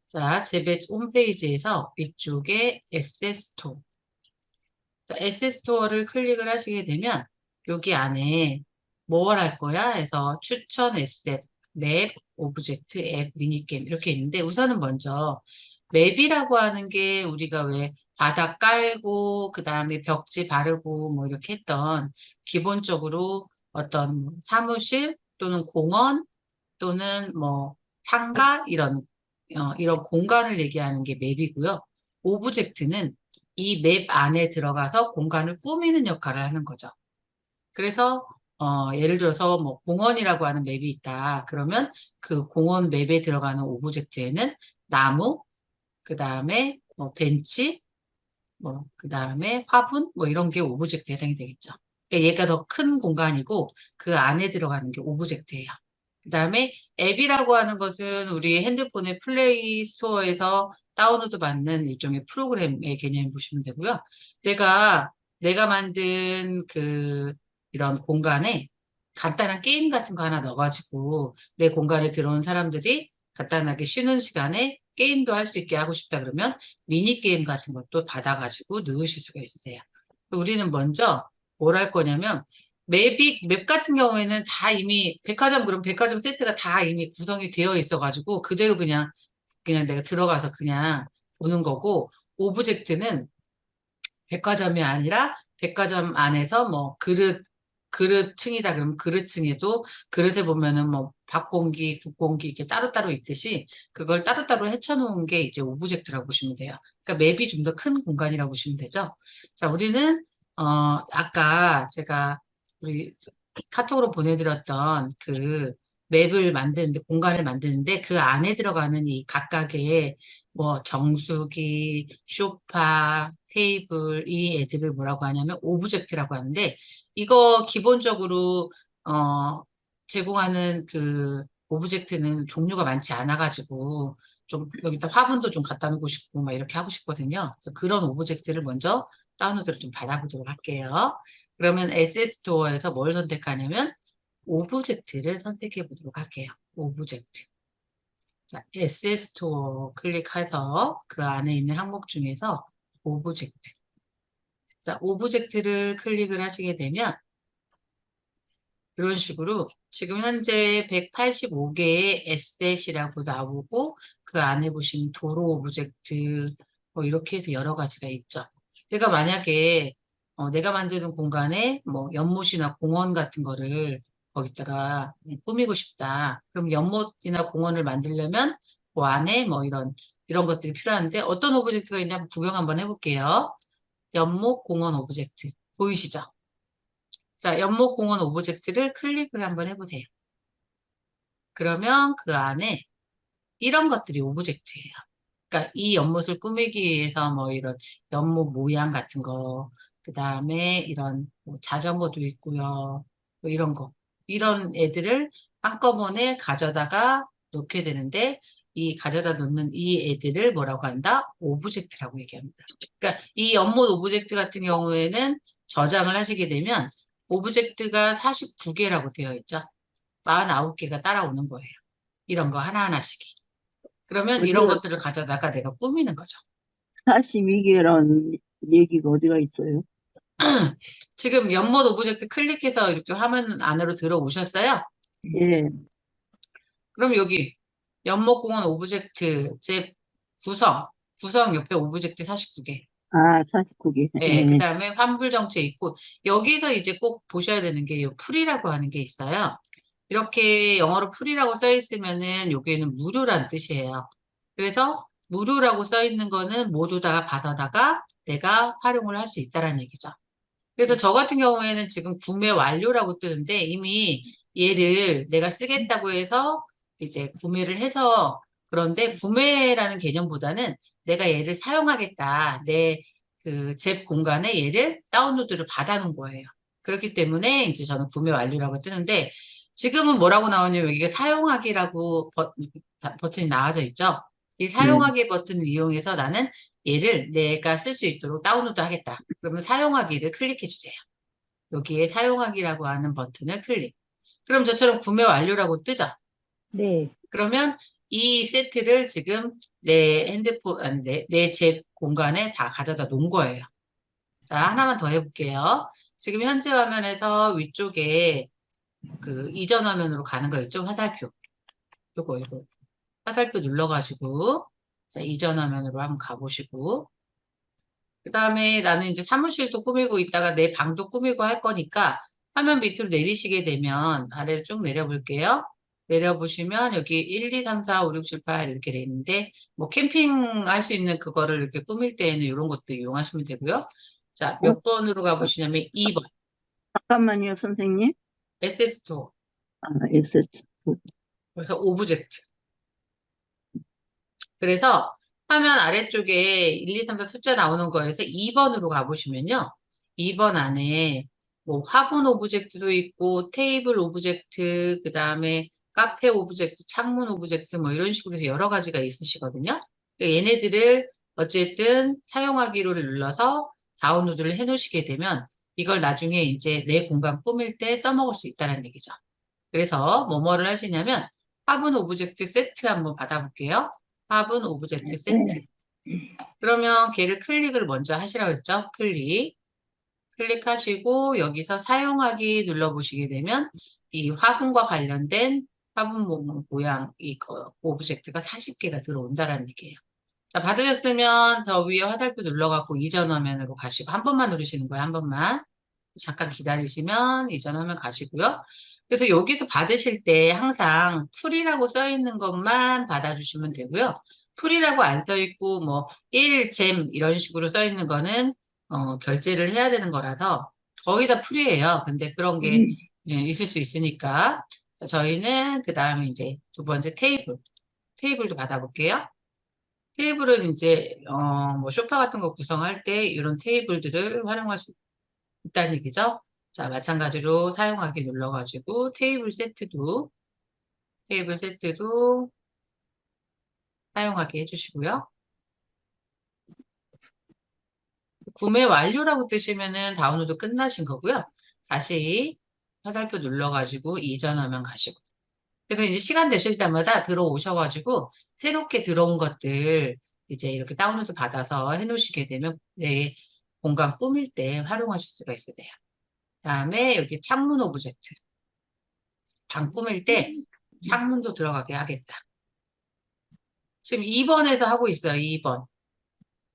자, 제 홈페이지에서 위쪽에 에셋스토어. 자, 에셋스토어를 클릭을 하시게 되면 여기 안에 뭘 할 거야? 해서 추천 에셋, 맵, 오브젝트, 앱, 미니게임 이렇게 있는데 우선은 먼저 맵이라고 하는 게 우리가 왜 바닥 깔고 그 다음에 벽지 바르고 뭐 이렇게 했던 기본적으로 어떤 사무실 또는 공원 또는 뭐 상가 이런 공간을 얘기하는 게 맵이고요. 오브젝트는 이 맵 안에 들어가서 공간을 꾸미는 역할을 하는 거죠. 그래서 예를 들어서 뭐 공원이라고 하는 맵이 있다. 그러면 그 공원 맵에 들어가는 오브젝트에는 나무, 그 다음에 뭐 벤치, 뭐 그 다음에 화분, 뭐 이런 게 오브젝트에 해당이 되겠죠. 그러니까 얘가 더 큰 공간이고 그 안에 들어가는 게 오브젝트예요. 그 다음에 앱이라고 하는 것은 우리 핸드폰의 플레이 스토어에서 다운로드 받는 일종의 프로그램의 개념을 보시면 되고요. 내가 만든 이런 공간에 간단한 게임 같은 거 하나 넣어가지고 내 공간에 들어온 사람들이 간단하게 쉬는 시간에 게임도 할 수 있게 하고 싶다 그러면 미니게임 같은 것도 받아가지고 넣으실 수가 있으세요. 우리는 먼저 뭘 할 거냐면 맵 같은 경우에는 다 이미 그럼 백화점 세트가 다 이미 구성이 되어 있어가지고 그대로 그냥 내가 들어가서 그냥 보는 거고 오브젝트는 백화점이 아니라 백화점 안에서 뭐 그릇층이다 그러면 그릇층에도 그릇에 보면은 뭐 밥공기, 국공기 이렇게 따로따로 있듯이 그걸 따로따로 헤쳐놓은 게 이제 오브젝트라고 보시면 돼요. 그러니까 맵이 좀 더 큰 공간이라고 보시면 되죠. 자, 우리는 아까 제가 우리 카톡으로 보내드렸던 그 맵을 만드는데 공간을 만드는데 그 안에 들어가는 이 각각의 뭐 정수기, 소파, 테이블 이 애들을 뭐라고 하냐면 오브젝트라고 하는데 이거 기본적으로 제공하는 그 오브젝트는 종류가 많지 않아가지고 좀 여기다 화분도 좀 갖다 놓고 싶고 막 이렇게 하고 싶거든요. 그래서 그런 오브젝트를 먼저 다운로드를 좀 받아보도록 할게요. 그러면 에셋스토어에서 뭘 선택하냐면 오브젝트를 선택해 보도록 할게요. 오브젝트. 자, 에셋스토어 클릭해서 그 안에 있는 항목 중에서 오브젝트. 자, 오브젝트를 클릭을 하시게 되면 이런 식으로 지금 현재 185개의 에셋이라고 나오고 그 안에 보시면 도로 오브젝트 뭐 이렇게 해서 여러 가지가 있죠. 내가 만약에 내가 만드는 공간에 뭐 연못이나 공원 같은 거를 거기다가 꾸미고 싶다. 그럼 연못이나 공원을 만들려면 그 안에 뭐 이런 것들이 필요한데 어떤 오브젝트가 있냐 한번 구경 한번 해볼게요. 연못 공원 오브젝트 보이시죠? 자, 연목공원 오브젝트를 클릭을 한번 해보세요. 그러면 그 안에 이런 것들이 오브젝트예요. 그러니까 이 연못을 꾸미기 위해서 뭐 이런 연못 모양 같은 거, 그 다음에 이런 뭐 자전거도 있고요. 뭐 이런 거. 이런 애들을 한꺼번에 가져다가 놓게 되는데 이 가져다 놓는 이 애들을 뭐라고 한다? 오브젝트라고 얘기합니다. 그러니까 이 연못 오브젝트 같은 경우에는 저장을 하시게 되면 오브젝트가 49개라고 되어 있죠. 49개가 따라오는 거예요. 이런 거 하나하나씩이. 그러면 이런 어디가 것들을 가져다가 내가 꾸미는 거죠. 42개라는 얘기가 어디가 있어요? 지금 연못 오브젝트 클릭해서 이렇게 화면 안으로 들어오셨어요? 예. 그럼 여기 연못공원 오브젝트 제 구성, 구성 옆에 오브젝트 49개. 아, 49개. 네, 그 예. 다음에 환불 정체 있고, 여기서 이제 꼭 보셔야 되는 게, 이 풀이라고 하는 게 있어요. 이렇게 영어로 풀이라고 써 있으면은, 여기는 무료란 뜻이에요. 그래서, 무료라고 써 있는 거는 모두 다 받아다가 내가 활용을 할 수 있다라는 얘기죠. 그래서 저 같은 경우에는 지금 구매 완료라고 뜨는데, 이미 얘를 내가 쓰겠다고 해서, 이제 구매를 해서, 그런데 구매라는 개념보다는 내가 얘를 사용하겠다. 제 공간에 얘를 다운로드를 받아놓은 거예요. 그렇기 때문에 이제 저는 구매 완료라고 뜨는데 지금은 뭐라고 나오냐면 여기가 사용하기라고 버튼이 나와져 있죠. 이 예. 사용하기 버튼을 이용해서 나는 얘를 내가 쓸 수 있도록 다운로드 하겠다. 그러면 사용하기를 클릭해 주세요. 여기에 사용하기라고 하는 버튼을 클릭. 그럼 저처럼 구매 완료라고 뜨죠. 네. 그러면 이 세트를 지금 내 핸드폰, 아니, 내 제 공간에 다 가져다 놓은 거예요. 자, 하나만 더 해볼게요. 지금 현재 화면에서 위쪽에 그 이전 화면으로 가는 거 있죠? 화살표. 요거. 화살표 눌러가지고, 자, 이전 화면으로 한번 가보시고, 그 다음에 나는 이제 사무실도 꾸미고 있다가 내 방도 꾸미고 할 거니까 화면 밑으로 내리시게 되면 아래로 쭉 내려볼게요. 내려보시면 여기 1, 2, 3, 4, 5, 6, 7, 8 이렇게 돼 있는데 뭐 캠핑 할 수 있는 그거를 이렇게 꾸밀 때에는 이런 것도 이용하시면 되고요. 자, 어, 몇 번으로 가보시냐면 2번 잠깐만요, 선생님. SS2 아, SS. 그래서 오브젝트 그래서 화면 아래쪽에 1, 2, 3, 4 숫자 나오는 거에서 2번으로 가보시면요. 2번 안에 뭐 화분 오브젝트도 있고 테이블 오브젝트, 그 다음에 카페 오브젝트, 창문 오브젝트 뭐 이런 식으로 해서 여러 가지가 있으시거든요. 그러니까 얘네들을 어쨌든 사용하기로 눌러서 다운로드를 해 놓으시게 되면 이걸 나중에 이제 내 공간 꾸밀 때 써먹을 수 있다는 얘기죠. 그래서 뭐를 하시냐면 화분 오브젝트 세트 한번 받아볼게요. 화분 오브젝트 세트. 네. 그러면 걔를 클릭을 먼저 하시라고 했죠. 클릭하시고 여기서 사용하기 눌러보시게 되면 이 화분과 관련된 화분 모양 이 오브젝트가 40개가 들어온다라는 얘기예요. 자, 받으셨으면 저 위에 화살표 눌러갖고 이전 화면으로 가시고 한 번만 누르시는 거예요. 한 번만. 잠깐 기다리시면 이전 화면 가시고요. 그래서 여기서 받으실 때 항상 풀이라고 써 있는 것만 받아주시면 되고요. 풀이라고 안 써 있고 뭐 1잼 이런 식으로 써 있는 거는 결제를 해야 되는 거라서 거의 다 풀이에요. 근데 그런 게 예, 있을 수 있으니까 자, 저희는 그 다음에 이제 두 번째 테이블도 받아볼게요. 테이블은 이제 뭐 소파 같은 거 구성할 때 이런 테이블들을 활용할 수 있다는 얘기죠. 자, 마찬가지로 사용하기 눌러가지고 테이블 세트도 사용하게 해주시고요. 구매 완료라고 뜨시면은 다운로드 끝나신 거고요. 다시 화살표 눌러가지고 이전화면 가시고. 그래서 이제 시간 되실 때마다 들어오셔가지고 새롭게 들어온 것들 이제 이렇게 다운로드 받아서 해놓으시게 되면 내 공간 꾸밀 때 활용하실 수가 있어요. 다음에 여기 창문 오브젝트. 방 꾸밀 때 창문도 들어가게 하겠다. 지금 2번에서 하고 있어요. 2번.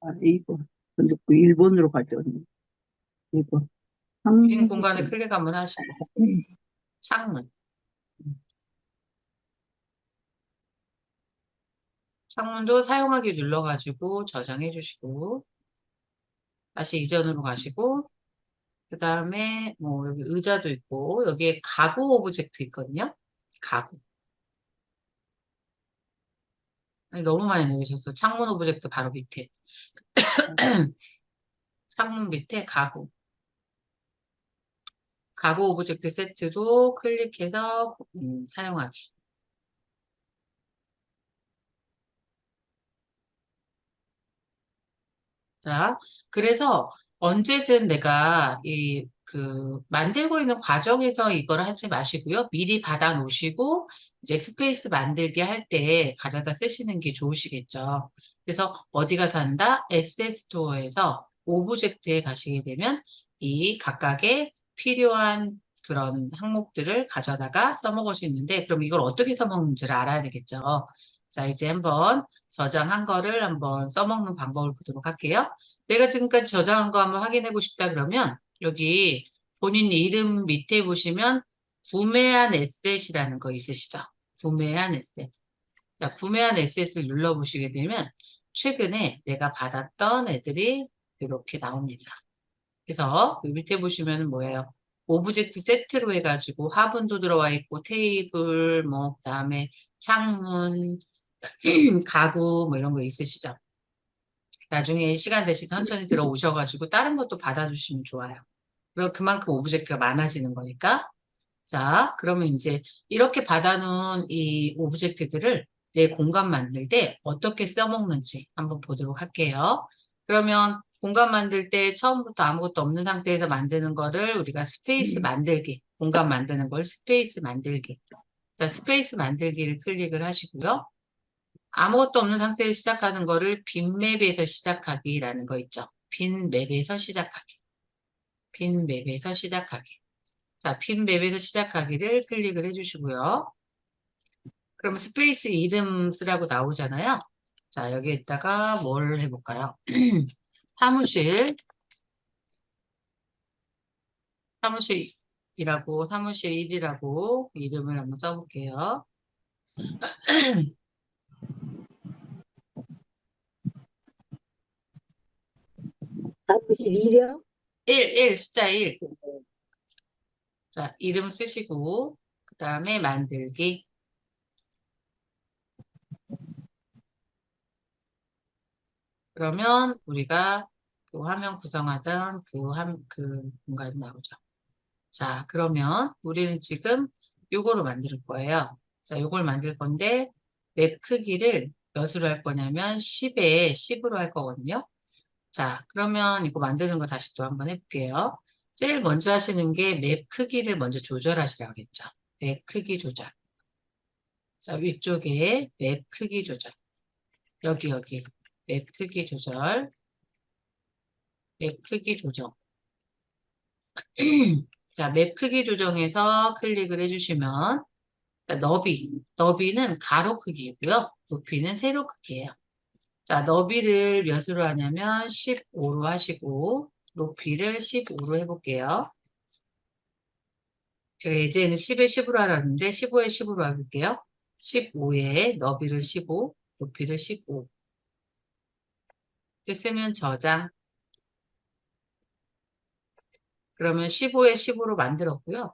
아, 2번. 근데 그 1번으로 가죠. 2번. 빈 한국, 공간을 클릭 한번 하시고 창문. 창문도 사용하기 눌러가지고 저장해 주시고 다시 이전으로 가시고 그 다음에 뭐 여기 의자도 있고 여기에 가구 오브젝트 있거든요. 가구. 아니, 너무 많이 내리셨어. 창문 오브젝트 바로 밑에. 창문 밑에 가구. 가구 오브젝트 세트도 클릭해서 사용하기. 자, 그래서 언제든 내가 만들고 있는 과정에서 이걸 하지 마시고요. 미리 받아 놓으시고, 이제 스페이스 만들기 할 때 가져다 쓰시는 게 좋으시겠죠. 그래서 어디 가서 한다? 에셋스토어에서 오브젝트에 가시게 되면 이 각각의 필요한 그런 항목들을 가져다가 써먹을 수 있는데, 그럼 이걸 어떻게 써먹는지를 알아야 되겠죠. 자, 이제 한번 저장한 거를 한번 써먹는 방법을 보도록 할게요. 내가 지금까지 저장한 거 한번 확인해보고 싶다 그러면 여기 본인 이름 밑에 보시면 구매한 에셋이라는 거 있으시죠? 구매한 에셋. 자, 구매한 에셋을 눌러보시게 되면 최근에 내가 받았던 애들이 이렇게 나옵니다. 그래서 그 밑에 보시면 뭐예요? 오브젝트 세트로 해가지고 화분도 들어와 있고 테이블, 뭐 그다음에 창문, 가구 뭐 이런 거 있으시죠? 나중에 시간 되시 천천히 들어오셔가지고 다른 것도 받아주시면 좋아요. 그럼 그만큼 오브젝트가 많아지는 거니까. 자, 그러면 이제 이렇게 받아놓은 이 오브젝트들을 내 공간 만들 때 어떻게 써먹는지 한번 보도록 할게요. 그러면 공간 만들 때 처음부터 아무것도 없는 상태에서 만드는 거를 우리가 스페이스 만들기, 공간 만드는 걸 스페이스 만들기. 자, 스페이스 만들기를 클릭을 하시고요. 아무것도 없는 상태에서 시작하는 거를 빈 맵에서 시작하기라는 거 있죠. 빈 맵에서 시작하기. 빈 맵에서 시작하기. 자, 빈 맵에서 시작하기를 클릭을 해주시고요. 그러면 스페이스 이름 쓰라고 나오잖아요. 자, 여기에다가 뭘 해볼까요? 사무실, 사무실 1이라고 이름을 한번 써볼게요. 사무실 1이요? 1, 숫자 1. 자, 이름 쓰시고, 그 다음에 만들기. 그러면 우리가 그 화면 구성하던 그 공간이 나오죠. 자, 그러면 우리는 지금 요거로 만들 거예요. 자, 요걸 만들 건데, 맵 크기를 몇으로 할 거냐면 10에 10으로 할 거거든요. 자, 그러면 이거 만드는 거 다시 또 한번 해볼게요. 제일 먼저 하시는 게 맵 크기를 먼저 조절하시라고 했죠. 맵 크기 조절. 자, 위쪽에 맵 크기 조절. 여기. 맵 크기 조절. 맵 크기 조정. 자, 맵 크기 조정에서 클릭을 해주시면, 너비는 가로 크기이고요. 높이는 세로 크기예요. 자, 너비를 몇으로 하냐면 15로 하시고, 높이를 15로 해볼게요. 제가 예전에는 10에 10으로 하라는데 15에 10으로 해볼게요. 15에 너비를 15, 높이를 15. 됐으면 저장. 그러면 15에 10으로 만들었고요.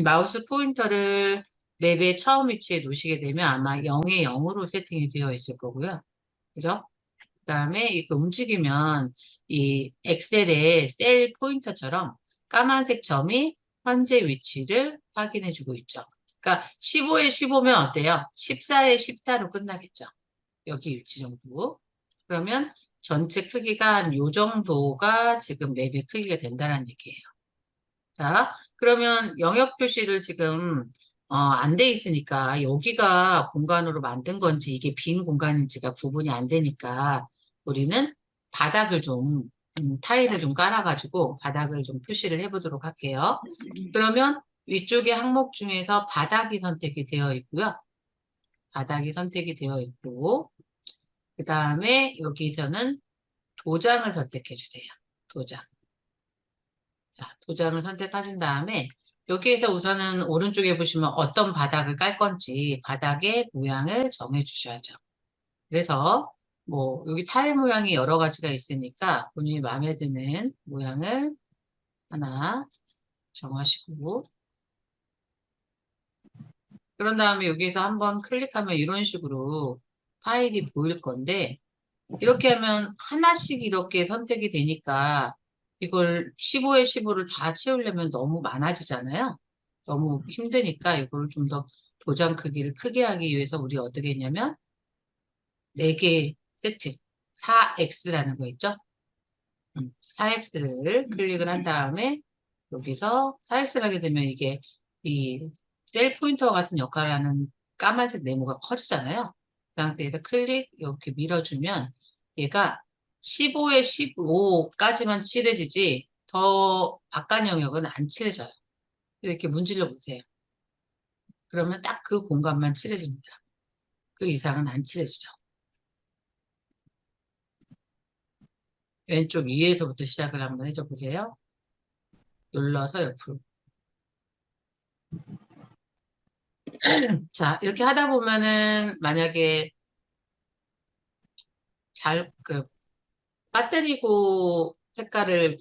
마우스 포인터를 맵의 처음 위치에 놓으시게 되면 아마 0에 0으로 세팅이 되어 있을 거고요. 그죠? 그 다음에 이거 움직이면 이 엑셀의 셀 포인터처럼 까만색 점이 현재 위치를 확인해 주고 있죠. 그러니까 15에 15면 어때요? 14에 14로 끝나겠죠. 여기 위치 정도. 그러면 전체 크기가 한 요 정도가 지금 맵의 크기가 된다는 얘기예요. 자, 그러면 영역 표시를 지금 안 돼 있으니까 여기가 공간으로 만든 건지 이게 빈 공간인지가 구분이 안 되니까 우리는 바닥을 좀 타일을 좀 깔아가지고 바닥을 좀 표시를 해보도록 할게요. 그러면 위쪽의 항목 중에서 바닥이 선택이 되어 있고요. 바닥이 선택이 되어 있고 그 다음에 여기서는 도장을 선택해 주세요. 도장. 자, 도장을 선택하신 다음에 여기에서 우선은 오른쪽에 보시면 어떤 바닥을 깔 건지 바닥의 모양을 정해 주셔야죠. 그래서 뭐 여기 타일 모양이 여러 가지가 있으니까 본인이 마음에 드는 모양을 하나 정하시고 그런 다음에 여기에서 한번 클릭하면 이런 식으로 타일이 보일 건데 이렇게 하면 하나씩 이렇게 선택이 되니까 이걸 15에 15를 다 채우려면 너무 많아지잖아요. 너무 힘드니까 이걸 좀 더 도장 크기를 크게 하기 위해서 우리 어떻게 했냐면 4개 세트 4x라는 거 있죠? 4x를 클릭을 한 다음에 여기서 4x를 하게 되면 이게 이 셀 포인터 같은 역할을 하는 까만색 네모가 커지잖아요. 그 상태에서 클릭 이렇게 밀어주면 얘가 15에 15까지만 칠해지지 더 바깥 영역은 안 칠해져요. 이렇게 문질러 보세요. 그러면 딱 그 공간만 칠해집니다. 그 이상은 안 칠해지죠. 왼쪽 위에서부터 시작을 한번 해줘 보세요. 눌러서 옆으로. 자, 이렇게 하다 보면은 만약에 배터리고 색깔을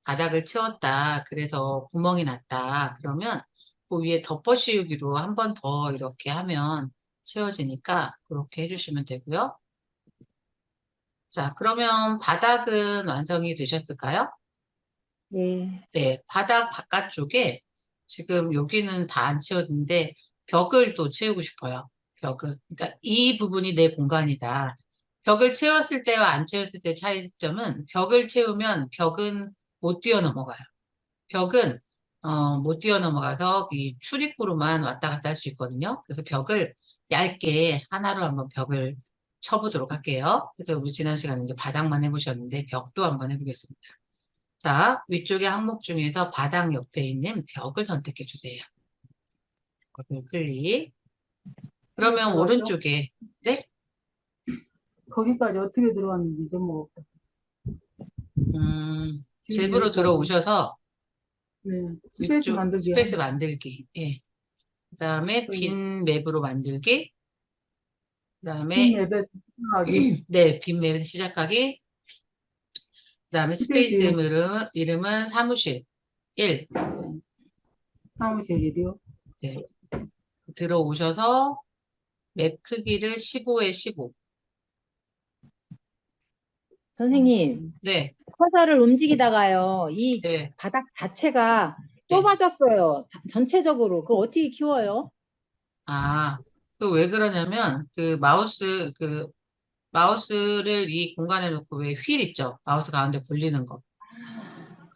바닥을 채웠다. 그래서 구멍이 났다. 그러면 그 위에 덮어 씌우기로 한 번 더 이렇게 하면 채워지니까 그렇게 해주시면 되고요. 자, 그러면 바닥은 완성이 되셨을까요? 네. 네, 바닥 바깥쪽에 지금 여기는 다 안 채웠는데 벽을 또 채우고 싶어요. 벽을. 그러니까 이 부분이 내 공간이다. 벽을 채웠을 때와 안 채웠을 때 차이점은 벽을 채우면 벽은 못 뛰어넘어가요. 벽은 못 뛰어넘어가서 이 출입구로만 왔다 갔다 할 수 있거든요. 그래서 벽을 얇게 하나로 한번 벽을 쳐보도록 할게요. 그래서 우리 지난 시간에 이제 바닥만 해보셨는데 벽도 한번 해보겠습니다. 자, 위쪽의 항목 중에서 바닥 옆에 있는 벽을 선택해 주세요. 벽을 클릭. 어떻게 그러면 들어가죠? 오른쪽에, 네? 거기까지 어떻게 들어갔는지 잊어먹었다. 지금 잽으로 여기까지. 들어오셔서 네. 스페이스 위쪽 만들기야. 스페이스 만들기. 예. 그 다음에 여기 빈 맵으로 만들기. 그 핀 다음에, 맵에 들어가기. 네, 빈 맵에서 시작하기. 그 다음에 스페이스 스페이스 이름, 이름은 사무실 1. 사무실 일이요. 네. 들어오셔서 맵 크기를 15에 15. 선생님, 네, 커서를 움직이다가요, 이 네, 바닥 자체가 네. 좁아졌어요. 전체적으로. 그걸 어떻게 키워요? 아, 그 왜 그러냐면, 마우스를 이 공간에 놓고 왜 휠 있죠? 마우스 가운데 굴리는 거.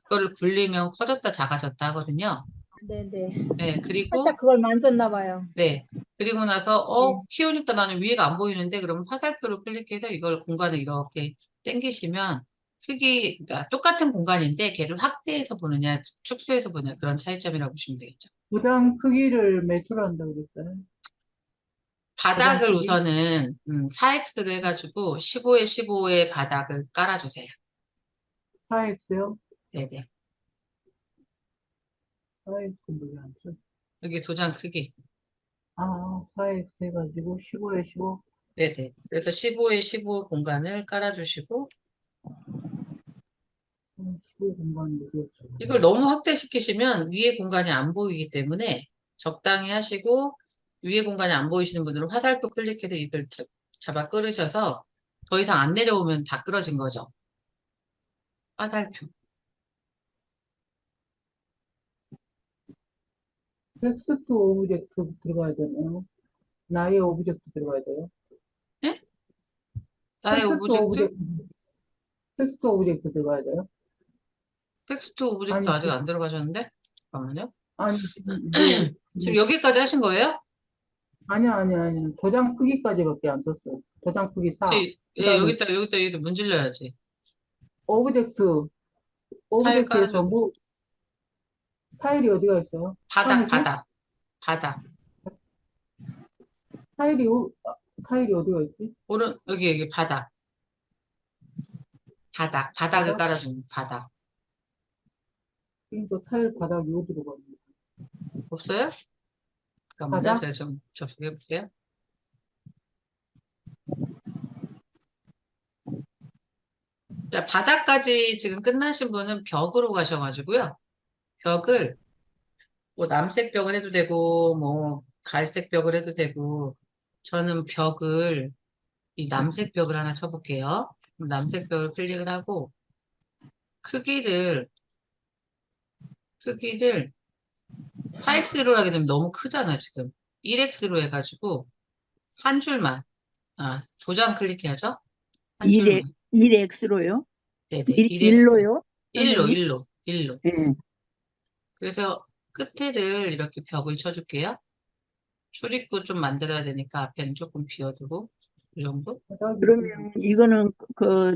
그거를 굴리면 커졌다 작아졌다 하거든요. 네네. 네, 살짝 그리고, 그걸 만졌나 봐요. 네. 그리고 나서, 네. 키우니까 나는 위에가 안 보이는데, 그러면 화살표로 클릭해서 이걸 공간을 이렇게 당기시면, 그러니까 똑같은 공간인데, 걔를 확대해서 보느냐, 축소해서 보느냐, 그런 차이점이라고 보시면 되겠죠. 도장 크기를 매출한다고 그랬어요. 도장 바닥을 크기. 우선은, 4x로 해가지고, 15에 15의 바닥을 깔아주세요. 4X요? 네네. 4X 뭐지 않죠? 여기 도장 크기. 아, 4X 해가지고 15에 15. 네네. 그래서 15에 15 공간을 깔아주시고, 15 공간 누구였죠? 이걸 너무 확대시키시면 위에 공간이 안 보이기 때문에 적당히 하시고, 위에 공간이 안 보이시는 분들은 화살표 클릭해서 이걸 잡아 끌으셔서 더 이상 안 내려오면 다 끌어진 거죠. 화살표. 텍스트 오브젝트 들어가야 되나요? 나의 오브젝트 들어가야 돼요. 네? 나의 텍스트 오브젝트? 오브젝트, 텍스트 오브젝트 들어가야 돼요. 텍스트 오브젝트 아니, 아직 안 들어가셨는데? 잠깐만요. 아니, 지금 뭐, 지금 여기까지 하신 거예요? 아니야. 도장 크기까지밖에 안 썼어요. 도장 크기 4. 그 예, 다음에 여기다 문질러야지. 오브젝트, 타일 오브젝트에서 깔아주고. 뭐, 타일이 어디가 있어요? 바닥, 사무실? 바닥, 바닥. 타일이, 타일이 어디가 있지? 여기, 바닥. 바닥을 바닥? 깔아주는 바닥. 그러니까 타일 바닥이 어디로 가는 거야? 없어요? 잠깐만요. 바닥? 제가 좀 접속해 볼게요. 자, 바닥까지 지금 끝나신 분은 벽으로 가셔가지고요. 벽을, 뭐, 남색 벽을 해도 되고, 뭐, 갈색 벽을 해도 되고, 저는 이 남색 벽을 하나 쳐볼게요. 남색 벽을 클릭을 하고, 크기를, 크기를 4x로 하게 되면 너무 크잖아, 지금. 1x로 해가지고, 한 줄만, 도장 클릭해야죠? 한 1, 줄만. 1X로요? 네네, 1x. 1로요? 1로, 선생님? 1로. 예. 그래서 끝에를 이렇게 벽을 쳐줄게요. 출입구 좀 만들어야 되니까 앞에는 조금 비워두고, 이 정도? 바닥이 어디가 그러면 이거는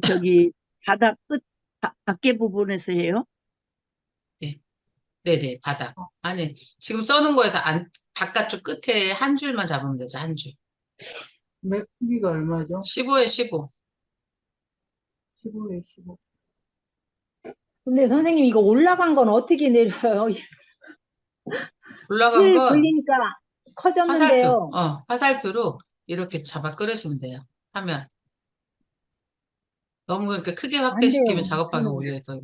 저기 바닥 끝, 밖에 부분에서 해요? 네. 네네, 바닥. 아니, 지금 써놓은 거에서 바깥쪽 끝에 한 줄만 잡으면 되죠, 한 줄. 맥 크기가 얼마죠? 15에 15. 15에 15. 근데 선생님 이거 올라간 건 어떻게 내려요? 올라간 휠 건 굴리니까 커졌는데요. 화살표로 이렇게 잡아 끌으시면 돼요. 하면. 너무 이렇게 크게 안 확대시키면 돼요. 작업하기 저는. 오히려 더 아,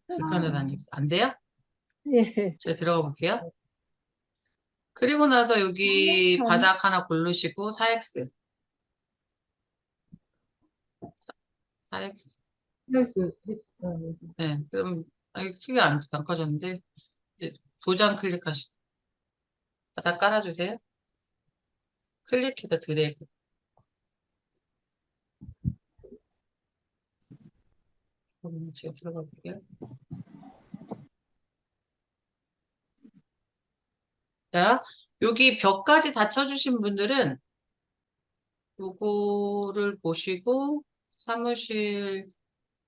불편하다는 얘기. 안 돼요? 예. 제가 들어가 볼게요. 그리고 나서 여기 참. 바닥 하나 고르시고 4x. 4x. 플러스, 네, 그럼 크게 안 커졌는데 이제 도장 클릭하시고 바닥 깔아주세요. 클릭해서 드래그. 그럼 제가 들어가 볼게요. 자, 여기 벽까지 다 쳐주신 분들은 요거를 보시고 사무실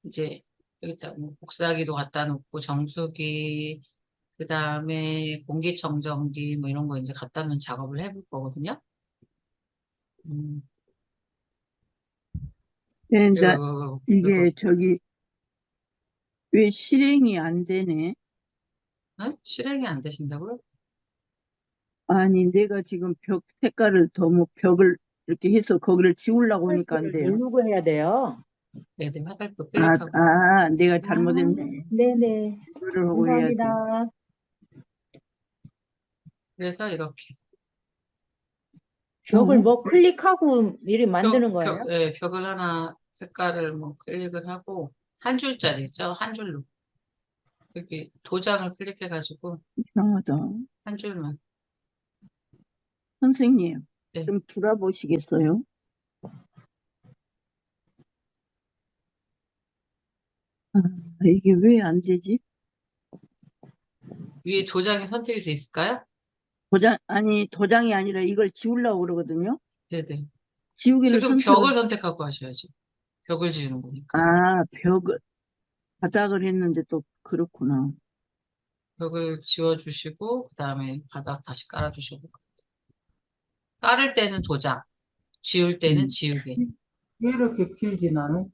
이제 여기다 뭐 복사기도 갖다 놓고 정수기 그 다음에 공기청정기 뭐 이런 거 이제 갖다 놓은 작업을 해볼 거거든요. 음, 네, 나 그리고 이게 저기 왜 실행이 안 되네? 실행이 안 되신다고요? 아니, 내가 지금 벽 색깔을 너무 벽을 이렇게 해서 거기를 지우려고 하니까 안 화살표를 돼요. 누르고 해야 돼요. 네네, 화살표 아, 클릭하고. 내가 아, 잘못했네. 네네. 그거를 하고 해야지. 감사합니다. 그래서 이렇게. 벽을 뭐 클릭하고 미리 만드는 거예요? 예, 벽을 하나 색깔을 뭐 클릭을 하고 한 줄짜리죠. 한 줄로. 여기 도장을 클릭해가지고 이상하다. 한 줄만. 선생님, 네. 좀 돌아보시겠어요? 아, 이게 왜 안 되지? 위에 도장이 선택이 돼 있을까요? 아니, 도장이 아니라 이걸 지우려고 그러거든요? 네네. 지우기는 지금 벽을 선택을, 선택하고 하셔야죠. 벽을 지우는 거니까. 바닥을 했는데 또 그렇구나. 벽을 지워주시고 그 다음에 바닥 다시 깔아주시고 깔을 때는 도장, 지울 때는 음. 지우개. 왜 이렇게 길지, 나는?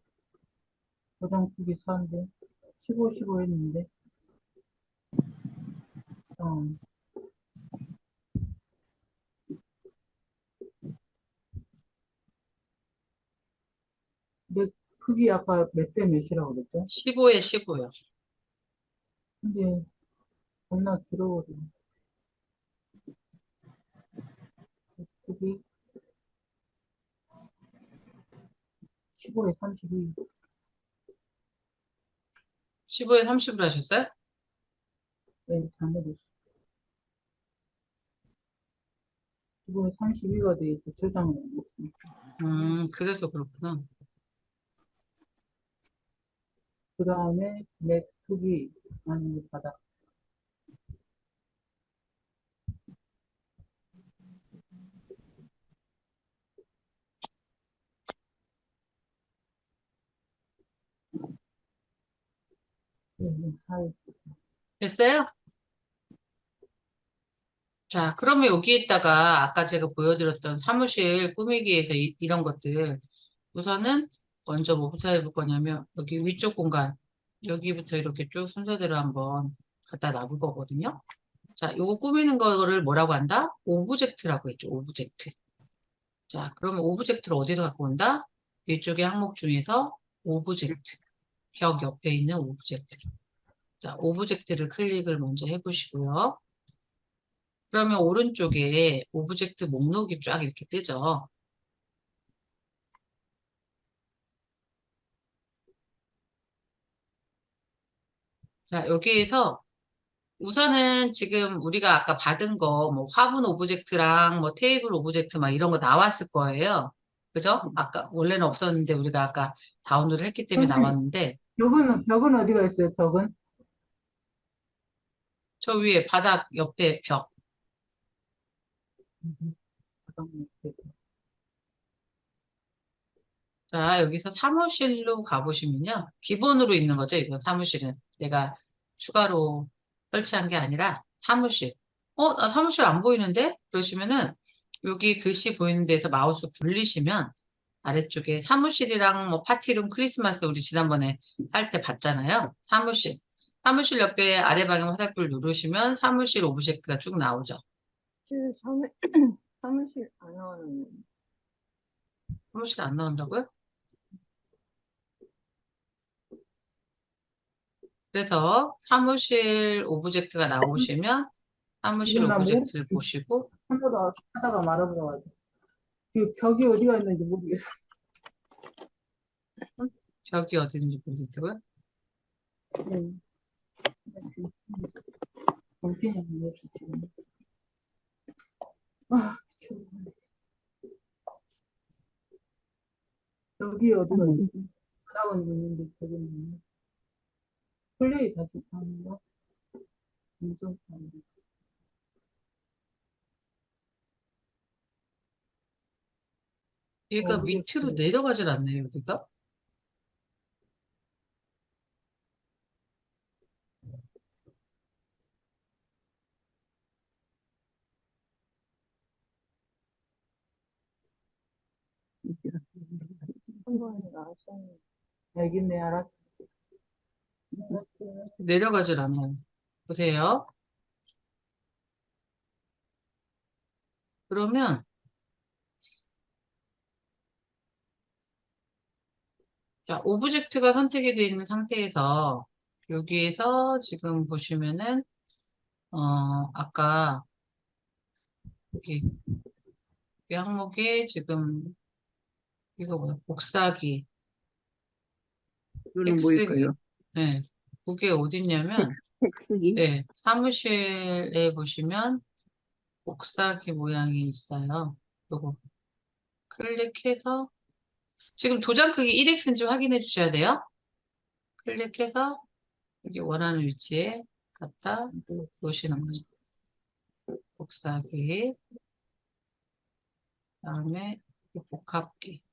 가장 크기 4인데. 15, 15 했는데. 어, 내 크기 아까 몇 대 몇이라고 그랬죠? 15에 15요. 근데 겁나 길어버려. 크기 15에 32. 15에 30으로 하셨어요? 네, 잘못했어. 15에 32가 돼 있고, 저장을 안 했어. 그래서 그렇구나. 그 다음에 맵 크기, 아니, 바닥. 사이즈. 됐어요? 자, 그러면 여기에다가 아까 제가 보여드렸던 사무실 꾸미기 위해서 이런 것들 우선은 먼저 뭐부터 해볼 거냐면 여기 위쪽 공간 여기부터 이렇게 쭉 순서대로 한번 갖다 놔볼 거거든요. 자, 요거 꾸미는 거를 뭐라고 한다? 오브젝트라고 했죠. 오브젝트. 자, 그러면 오브젝트를 어디서 갖고 온다? 이쪽의 항목 중에서 오브젝트. 벽 옆에 있는 오브젝트. 자, 오브젝트를 클릭을 먼저 해보시고요. 그러면 오른쪽에 오브젝트 목록이 쫙 이렇게 뜨죠. 자, 여기에서 우선은 지금 우리가 아까 받은 거, 뭐 화분 오브젝트랑 뭐 테이블 오브젝트 막 이런 거 나왔을 거예요. 그죠? 아까, 원래는 없었는데 우리가 아까 다운로드 했기 때문에 선생님, 나왔는데, 벽은 어디가 있어요, 벽은? 저 위에 바닥 옆에 벽. 바닥 밑에. 자, 여기서 사무실로 가보시면요. 기본으로 있는 거죠, 이건 사무실은. 내가 추가로 설치한 게 아니라 사무실. 나 사무실 안 보이는데? 그러시면은 여기 글씨 보이는 데서 마우스 굴리시면 아래쪽에 사무실이랑 뭐 파티룸, 크리스마스 우리 지난번에 할 때 봤잖아요. 사무실. 사무실 옆에 아래 방향 화살표를 누르시면 사무실 오브젝트가 쭉 나오죠. 사무실 안 나오는. 사무실 안 나온다고요? 그래서 사무실 오브젝트가 나오시면 사무실 이거 나 모르, 오브젝트를 보시고 하다가 말아버려가지고. 그 벽이 어디가 있는지 모르겠어. 벽이 어디 있는지 모르겠고요. 네. 정신이 안 나서 지금. 아, 미쳐버리겠네. 여기 어디가 있지? 바닥은 있는데 벽은 있네. 플레이 다시 하는 거? 음성 파일. 얘가 밑으로 내려가질 않네요, 여기가. 한 번에 나왔었는데. 알겠네, 알았어. 알았어. 내려가질 않아요. 보세요. 그러면 자, 오브젝트가 선택이 되어 있는 상태에서 여기에서 지금 보시면은 아까 여기 이 항목에 지금 이거 뭐야? 복사기, 이거는 텍스기. 뭐일까요? 네. 그게 어딨냐면 텍스기? 네, 사무실에 보시면 복사기 모양이 있어요. 요거 클릭해서 지금 도장 크기 1x인지 확인해 주셔야 돼요. 클릭해서 여기 원하는 위치에 갖다 놓으시는 거죠. 복사기, 그다음에 이 복합기.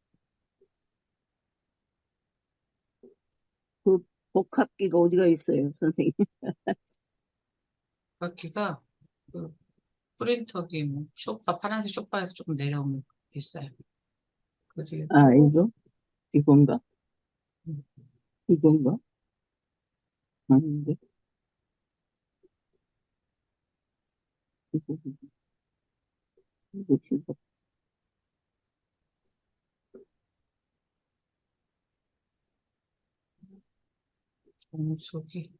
그 복합기가 어디가 있어요, 선생님? 복합기가 그 프린터기, 뭐 쇼파, 파란색 쇼파에서 조금 내려오면 있어요. 그리고 아, 이건가? 음, 이건가? 아닌데, 이거, 이거. 정수기.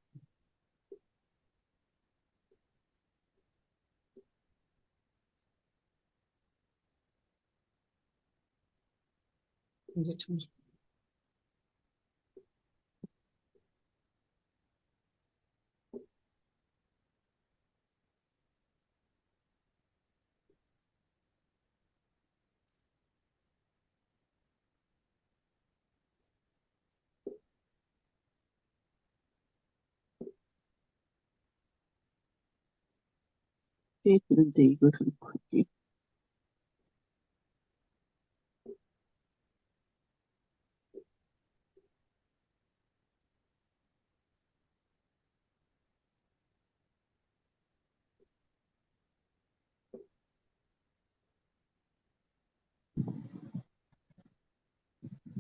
이제 정수. 그런데 이것은 뭐지?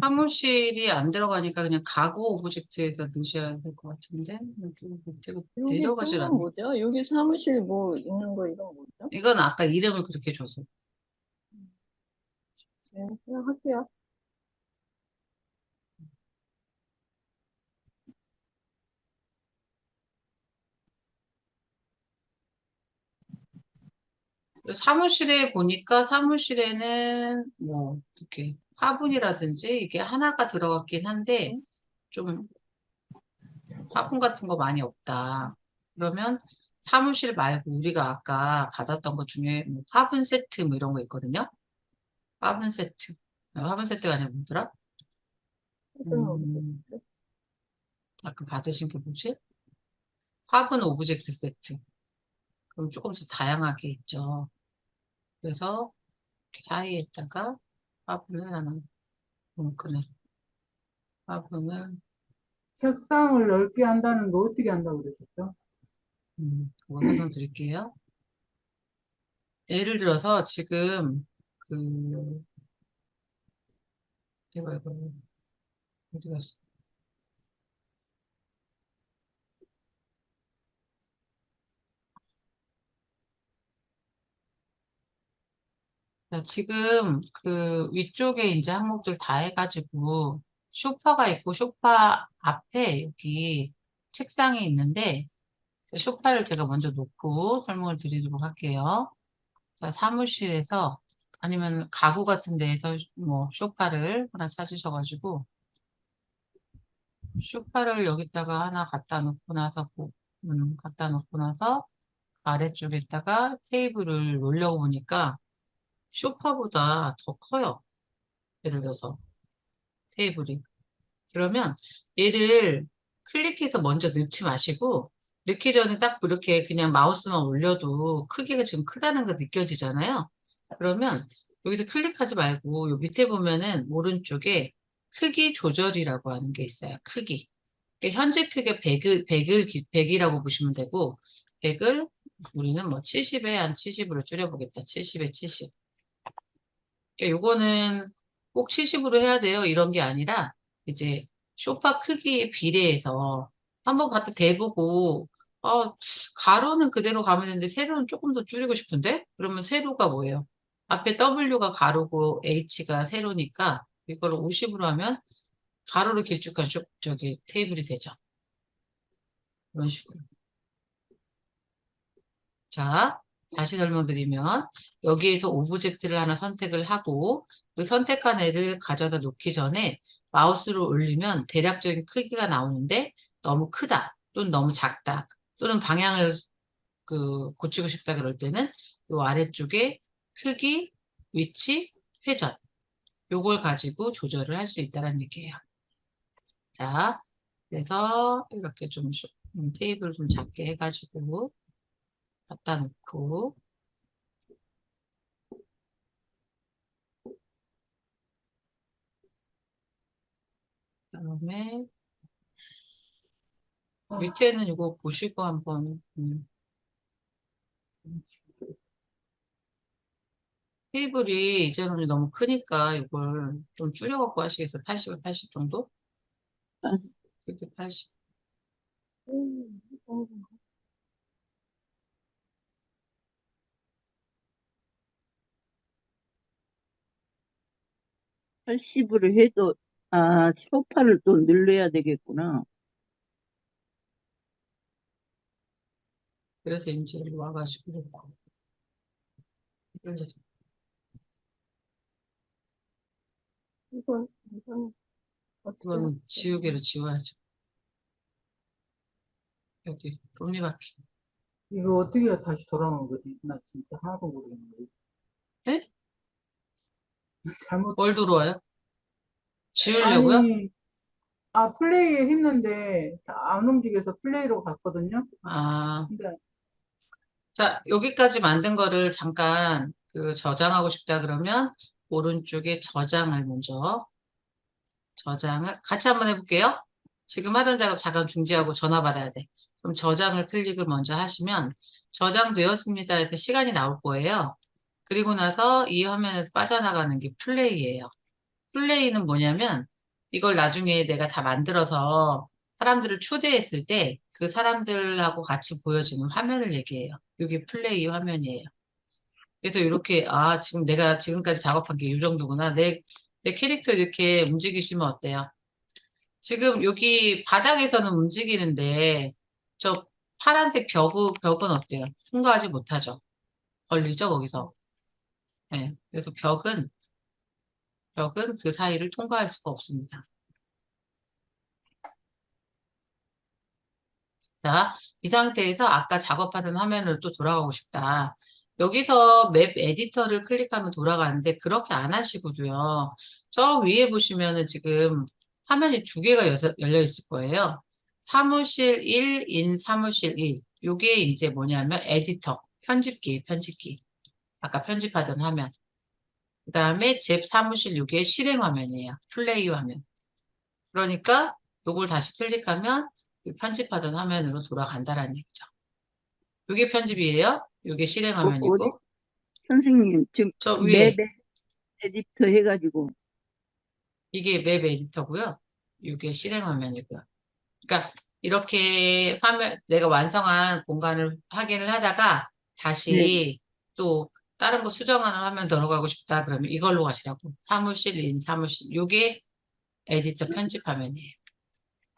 사무실이 안 들어가니까 그냥 가구 오브젝트에서 넣으셔야 될 것 같은데 여기 밑으로 여기 내려가질 쓴건 않네. 뭐죠? 여기 사무실 뭐 있는 거 이건 뭐죠? 이건 아까 이름을 그렇게 줘서. 네, 그냥 할게요. 사무실에 보니까 사무실에는 뭐 이렇게 화분이라든지 이게 하나가 들어갔긴 한데 좀 화분 같은 거 많이 없다. 그러면 사무실 말고 우리가 아까 받았던 것 중에 뭐 화분 세트 뭐 이런 거 있거든요. 화분 세트. 화분 세트가 아니라 뭐더라? 해주는 음, 오브젝트. 아까 받으신 게 뭐지? 화분 오브젝트 세트. 그럼 조금 더 다양하게 있죠. 그래서 이렇게 사이에다가 화분을 하나 뭉크네. 화분을 책상을 넓게 한다는 거 어떻게 한다고 그러셨죠? 그거 설명드릴게요. 예를 들어서 지금 그 이거 어디 갔어? 자, 지금 그 위쪽에 이제 항목들 다 해가지고 소파가 있고 소파 앞에 여기 책상이 있는데 소파를 제가 먼저 놓고 설명을 드리도록 할게요. 자, 사무실에서 아니면 가구 같은 데에서 뭐 소파를 하나 찾으셔가지고 소파를 여기다가 하나 갖다 놓고 나서 갖다 놓고 나서 아래쪽에다가 테이블을 놓으려고 보니까 소파보다 더 커요. 예를 들어서 테이블이. 그러면 얘를 클릭해서 먼저 넣지 마시고 넣기 전에 딱 이렇게 그냥 마우스만 올려도 크기가 지금 크다는 거 느껴지잖아요. 그러면 여기서 클릭하지 말고 요 밑에 보면은 오른쪽에 크기 조절이라고 하는 게 있어요. 크기. 현재 크기 100이라고 보시면 되고 100을 우리는 뭐 70에 한 70으로 줄여보겠다. 70에 70. 요거는 꼭 70으로 해야 돼요. 이런 게 아니라 이제 소파 크기에 비례해서 한번 갖다 대보고 가로는 그대로 가면 되는데 세로는 조금 더 줄이고 싶은데? 그러면 세로가 뭐예요? 앞에 W가 가로고 H가 세로니까 이걸 50으로 하면 가로로 길쭉한 저기 테이블이 되죠. 이런 식으로. 자, 다시 설명드리면 여기에서 오브젝트를 하나 선택을 하고 그 선택한 애를 가져다 놓기 전에 마우스를 올리면 대략적인 크기가 나오는데 너무 크다 또는 너무 작다 또는 방향을 고치고 싶다 그럴 때는 이 아래쪽에 크기, 위치, 회전 요걸 가지고 조절을 할 수 있다는 얘기예요. 자, 그래서 이렇게 좀 테이블 좀 작게 해가지고 갖다 놓고 그다음에 아, 밑에는 이거 보시고 한번 테이블이 이제는 너무 크니까 이걸 좀 줄여갖고 하시겠어요? 80에 80 정도? 아, 이렇게 80. 어, 80으로 해도, 소파를 또 늘려야 되겠구나. 그래서 이제 여기 와가지고 이렇게 이건 어떻게 이건 할게요? 지우개로 지워야죠. 여기 톱니바퀴. 이거 어떻게 해야 다시 돌아오는 거지? 나 진짜 하나도 모르겠는데. 네? 잘못, 뭘 들어와요? 지우려고요? 아니, 플레이 했는데 안 움직여서 플레이로 갔거든요? 아, 근데, 자, 여기까지 만든 거를 잠깐 저장하고 싶다 그러면 오른쪽에 저장을 먼저 저장을 같이 한번 해볼게요. 지금 하던 작업 잠깐 중지하고 전화 받아야 돼. 그럼 저장을 클릭을 먼저 하시면 저장되었습니다 해서 시간이 나올 거예요. 그리고 나서 이 화면에서 빠져나가는 게 플레이예요. 플레이는 뭐냐면 이걸 나중에 내가 다 만들어서 사람들을 초대했을 때 그 사람들하고 같이 보여지는 화면을 얘기해요. 이게 플레이 화면이에요. 그래서 이렇게 지금 내가 지금까지 작업한 게 이 정도구나. 내 캐릭터 이렇게 움직이시면 어때요? 지금 여기 바닥에서는 움직이는데 저 파란색 벽은 어때요? 통과하지 못하죠. 걸리죠, 거기서. 네, 그래서 벽은 그 사이를 통과할 수가 없습니다. 자, 이 상태에서 아까 작업하던 화면으로 또 돌아가고 싶다. 여기서 맵 에디터를 클릭하면 돌아가는데 그렇게 안 하시고도요. 저 위에 보시면은 지금 화면이 두 개가 열려 있을 거예요. 사무실 1, 인 사무실 1. 요게 이제 뭐냐면 에디터, 편집기. 아까 편집하던 화면. 그 다음에 제 사무실 요게 실행 화면이에요. 플레이 화면. 그러니까 요걸 다시 클릭하면 이 편집하던 화면으로 돌아간다라는 얘기죠. 요게 편집이에요. 요게 실행 어디, 화면이고 선생님, 지금 저 맵 위에 에디터 해가지고, 이게 맵 에디터고요. 요게 실행 화면이고요. 그러니까 이렇게 화면 내가 완성한 공간을 확인을 하다가 네. 다시 또 다른 거 수정하는 화면 들어가고 싶다 그러면 이걸로 가시라고. 사무실 인 사무실. 요게 에디터 편집 화면이에요.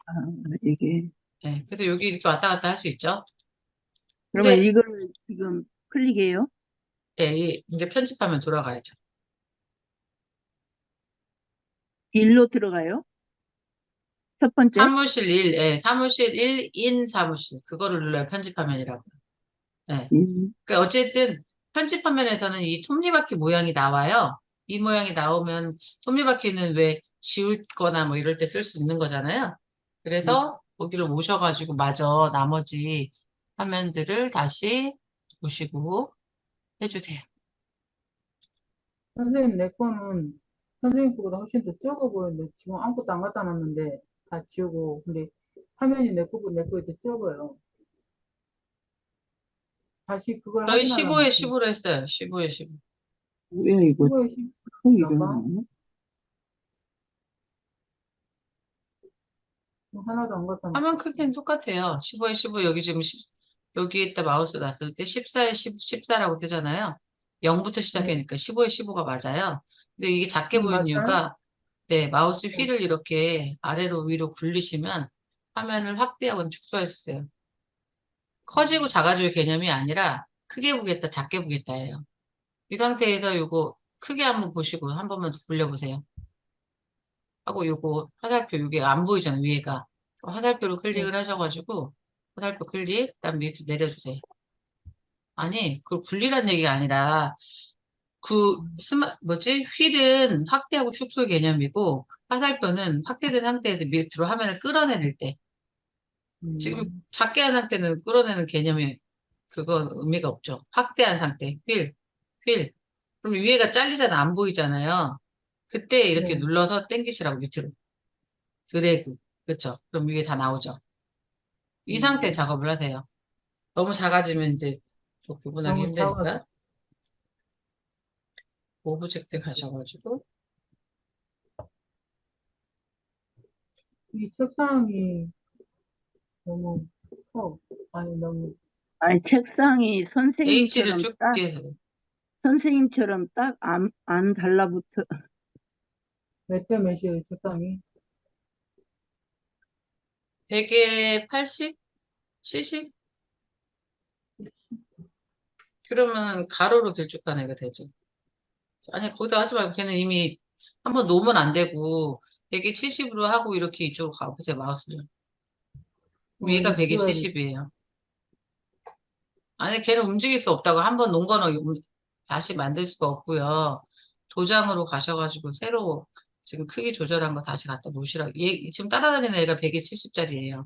아, 이게. 네, 그래서 여기 이렇게 왔다 갔다 할 수 있죠. 그러면 근데 이걸 지금 클릭해요? 이제 편집하면 돌아가야죠. 일로 들어가요? 첫 번째? 사무실 1, 인 사무실. 그거를 눌러요. 편집 화면이라고. 네. 음, 그러니까 어쨌든 편집 화면에서는 이 톱니바퀴 모양이 나와요. 이 모양이 나오면 톱니바퀴는 왜 지울 거나 뭐 이럴 때 쓸 수 있는 거잖아요. 그래서 거기를 오셔가지고 마저 나머지 화면들을 다시 보시고 해주세요. 선생님, 내 거는 선생님 거보다 훨씬 더 적어 보이는데 지금 아무것도 안 갖다 놨는데 다 지우고 근데 화면이 내 거에 더 적어요. 다시 그걸 저희 확인하려면 15에 15로 했어요. 15에 15. 뭐야, 이거. 그거에 또 잠깐 이러네. 하나도 안 갖다 놨어. 화면 크기는 똑같아요. 15에 15 여기 지금 10, 여기에다 마우스 놨을 때 14에 10, 14라고 뜨잖아요. 0부터 네, 시작하니까 15에 15가 맞아요. 근데 이게 작게 보이는 맞아요? 이유가 네, 마우스 네. 휠을 이렇게 아래로 위로 굴리시면 화면을 확대하거나 축소했어요. 커지고 작아질 개념이 아니라 크게 보겠다, 작게 보겠다예요. 이 상태에서 요거 크게 한번 보시고 한 번만 더 굴려보세요. 하고 요거 화살표 이게 안 보이잖아요, 위에가. 화살표로 네. 클릭을 하셔가지고 화살표 클릭, 그다음 밑으로 내려주세요. 아니, 그걸 굴리란 얘기가 아니라 그 뭐지? 휠은 확대하고 축소의 개념이고 화살표는 확대된 상태에서 밑으로 화면을 끌어내릴 때 지금 음, 작게 한 상태는 끌어내는 개념이 그건 의미가 없죠. 확대한 상태, 휠. 그럼 위에가 잘리잖아, 안 보이잖아요. 그때 이렇게 네. 눌러서 당기시라고 밑으로 드래그, 그렇죠? 그럼 위에 다 나오죠. 이 상태 음, 작업을 하세요. 너무 작아지면 이제 또 구분하기 너무 작아서 힘드니까 오브젝트 가셔가지고 이 책상이 너무 커. 아니 너무 아니, 책상이 H를 선생님처럼 쭉 딱, 해서 선생님처럼 딱 안 달라붙어. 몇 대 몇이에요 책상이? 100에 80? 70? 그러면 가로로 길쭉한 애가 되죠. 아니, 거기다 하지 말고 걔는 이미 한번 놓으면 안 되고 100에 70으로 하고 이렇게 이쪽으로 가보세요, 마우스를. 그럼 얘가 이거 100에 지워야 돼. 70이에요. 아니, 걔는 움직일 수 없다고 한 번 놓은 거는 다시 만들 수가 없고요. 도장으로 가셔가지고 새로 지금 크기 조절한 거 다시 갖다 놓으시라고. 얘, 지금 따라다니는 애가 100에 70짜리예요.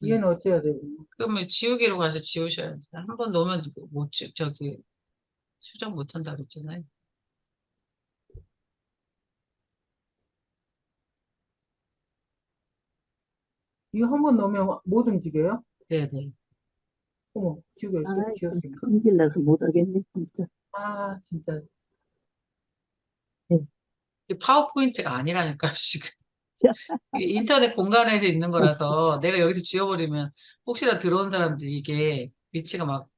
얘는 어째야 돼요? 그러면 지우개로 가서 지우셔야죠. 한 번 놓으면 못 저기 수정 못 한다 그랬잖아요. 이거 한 번 넣으면 못 움직여요? 네네. 어머, 아, 지웠어. 성질나서 못하겠네, 진짜. 아, 진짜. 이게 파워포인트가 아니라니까요, 지금. 이게 인터넷 공간에서 있는 거라서 내가 여기서 지워버리면 혹시나 들어온 사람들이 이게 위치가 막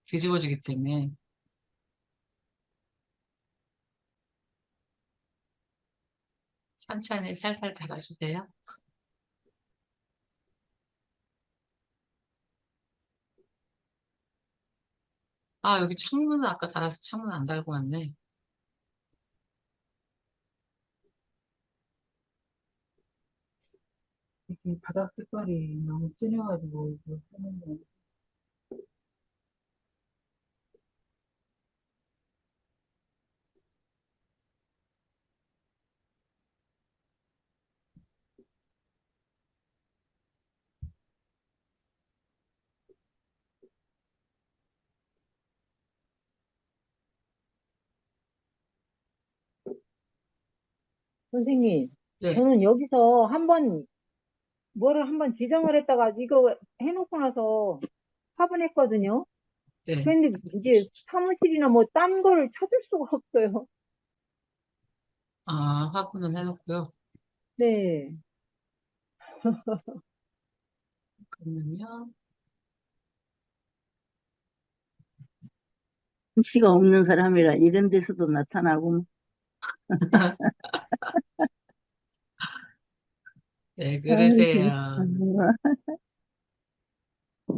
뒤집어지기 때문에 천천히 살살 달아주세요. 아, 여기 창문은 아까 달아서 창문 안 달고 왔네. 이게 바닥 색깔이 너무 진해가지고, 이거 하는 거. 선생님, 네, 저는 여기서 뭐를 한번 지정을 했다가 이거 해놓고 나서 화분했거든요. 네. 그런데 이제 사무실이나 뭐 딴 거를 찾을 수가 없어요. 아, 화분을 해놓고요. 네. 그러면요. 글씨가 없는 사람이라 이런 데서도 나타나고. 네, 아이, 진짜. 그러세요.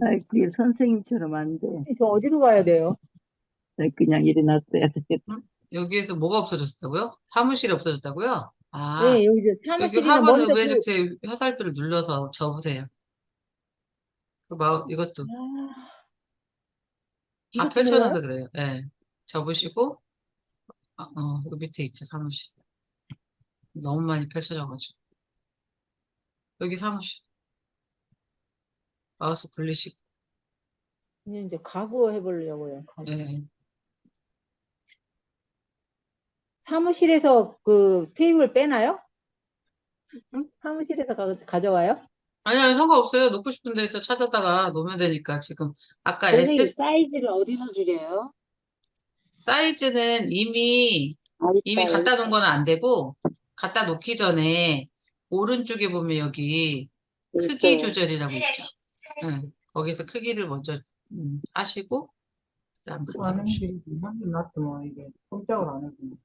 아이, 그게 선생님처럼 안 돼. 저 어디로 가야 돼요? 그냥 일어났어야 되겠다. 음? 여기에서 뭐가 없어졌다고요? 사무실이 없어졌다고요? 아, 네, 여기서 여기 사무실이나 화분 먼저 오브젝트 화살표를 눌러서 접으세요. 이것도 아, 다 이것도 눌러요? 펼쳐놔서 그래요. 네. 접으시고, 여기 밑에 있죠, 사무실. 너무 많이 펼쳐져가지고. 여기 사무실. 마우스 굴리시고, 그냥 이제 가구 해보려고요, 가구. 네. 사무실에서 그 테이블 빼나요? 응? 사무실에서 가져와요? 아니요, 상관없어요. 놓고 싶은 데서 찾아다가 놓으면 되니까 지금 아까 선생님, SS 사이즈를 어디서 줄여요? 사이즈는 아, 이미 있다, 여기 갖다 놓은 있다. 건 안 되고 갖다 놓기 전에 오른쪽에 보면 여기 여기 크기 있어요. 조절이라고 있죠. 응, 거기서 크기를 먼저 하시고 그다음 갖다 아는 놓으시고. 게 한개 놨더만 이게 꼼짝을 안 했구나.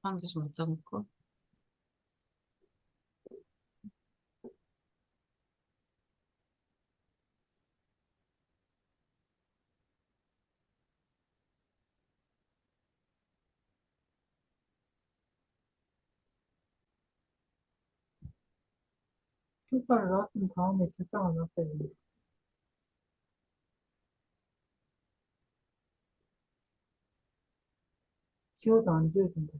한 개 좀 갖다 놓고. 출발을 놨던 다음에 책상을 놨어야 돼. 지워도 안 지워진다.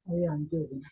아예 안 지워진다.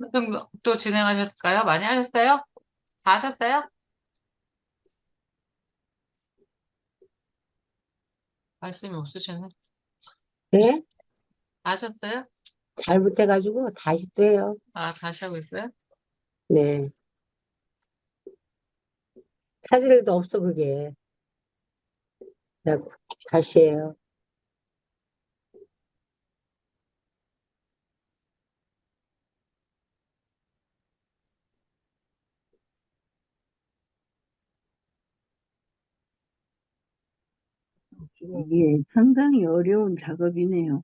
어느 정도 또 진행하셨을까요? 많이 하셨어요? 다 하셨어요? 말씀이 없으셨네. 네? 다 하셨어요? 잘못해가지고 다시 또 해요. 아, 다시 하고 있어요? 네. 찾을 일도 없어, 그게. 그래갖고 다시 해요. 지금 이게 상당히 어려운 작업이네요.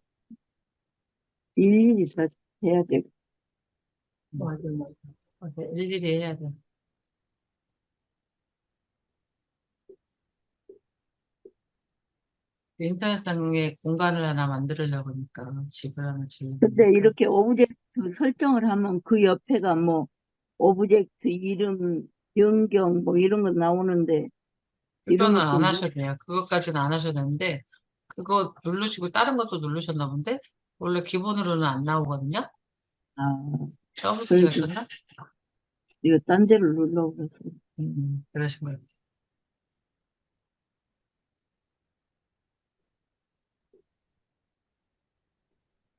일일이 다 해야 되고. 맞아, 맞아. 맞아, 일일이 해야 돼. 인터넷상에 공간을 하나 만들려고 하니까, 집을 하나 지으려고 근데 하니까. 이렇게 오브젝트 설정을 하면 그 옆에가 뭐 오브젝트 이름 변경 뭐 이런 거 나오는데 이런 그거는 것도 안 뭐, 하셔도 돼요. 그것까지는 안 하셔도 되는데, 그거 누르시고 다른 것도 누르셨나 본데? 원래 기본으로는 안 나오거든요? 아, 더블 클릭 그래서 하셨나? 이거 딴 데를 눌러고 그랬어요. 그러신 거예요.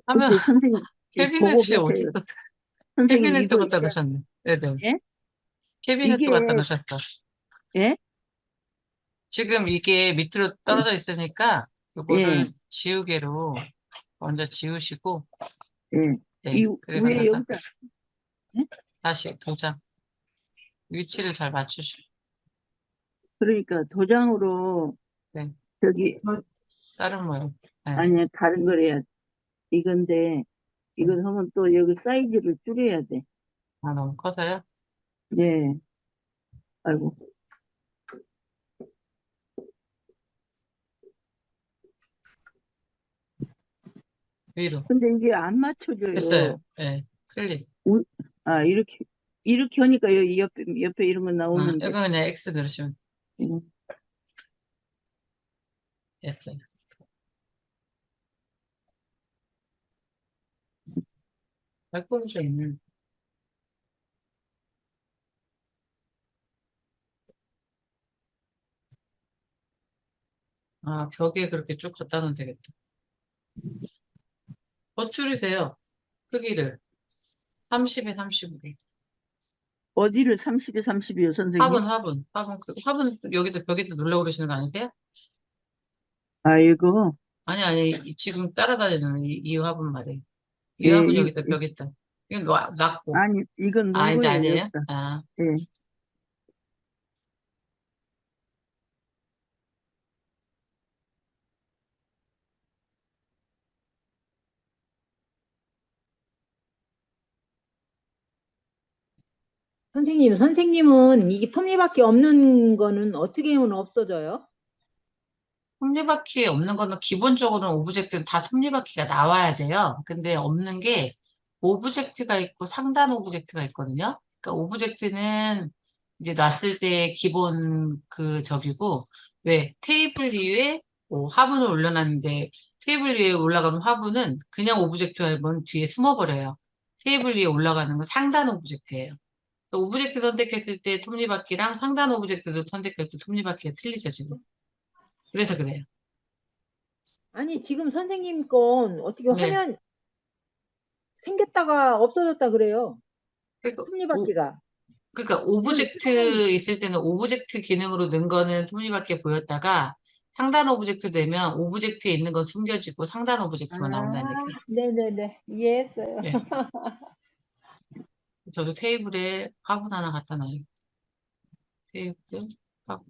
하면 근데 선생님 보고 캐비넷이 어디 계세요. 있어? 선생님 캐비넷도 이거 갖다 놓으셨네. 네네. 예? 이게 캐비넷도 갖다 놓으셨어. 예? 지금 이게 밑으로 떨어져 있으니까 예, 이거를 지우개로 먼저 지우시고 예. 네 이 위에 그래가다가 여기다 예? 다시 도장 위치를 잘 맞추시고 그러니까 도장으로 네 저기 다른 모양 네. 아니야 다른 거래야 이건데 네. 이걸 하면 또 여기 사이즈를 줄여야 돼. 아 너무 커서요? 네. 아이고. 위로 근데 이게 안 맞춰져요. 됐어요. 네 클릭. 우- 아, 이렇게 하니까 여기 옆에 이런 거 아 나오는데. 이거 그냥 X 누르시면 음, 됐어요. 발권이 있는 아 벽에 그렇게 쭉 갖다 놓으면 되겠다. 더 줄이세요. 크기를 30에 30으로. 어디를 30에 30이요, 선생님? 화분 여기도 벽에도 눌러 그러시는 거 아니세요? 아이고, 아니, 지금 따라다니는 이 화분 말이에요. 이 예, 화분 여기다 벽에 있다. 이건 놨고. 아니, 이건 아, 놓은 이제 거예요, 아니에요? 여기다. 아, 예. 선생님은 이게 톱니바퀴 없는 거는 어떻게 하면 없어져요? 톱니바퀴 없는 거는 기본적으로는 오브젝트는 다 톱니바퀴가 나와야 돼요. 근데 없는 게 오브젝트가 있고 상단 오브젝트가 있거든요. 그러니까 오브젝트는 이제 놨을 때 기본 그 저기고 왜 테이블 위에 뭐 화분을 올려놨는데 테이블 위에 올라가는 화분은 그냥 오브젝트 화분 뒤에 숨어버려요. 테이블 위에 올라가는 건 상단 오브젝트예요. 오브젝트 선택했을 때 톱니바퀴랑 상단 오브젝트도 선택했을 때 톱니바퀴가 틀리죠, 지금. 그래서 그래요. 아니, 지금 선생님 건 어떻게 네. 화면 생겼다가 없어졌다 그래요. 그러니까, 톱니바퀴가. 그러니까 지금 화면, 오브젝트 있을 때는 오브젝트 기능으로 넣은 거는 톱니바퀴 보였다가 상단 오브젝트 되면 오브젝트에 있는 건 숨겨지고 상단 오브젝트만 나온다는 아, 얘기예요. 네네네. 이해했어요. 네. 저도 테이블에 화분 하나 갖다 놔요. 테이블, 화분.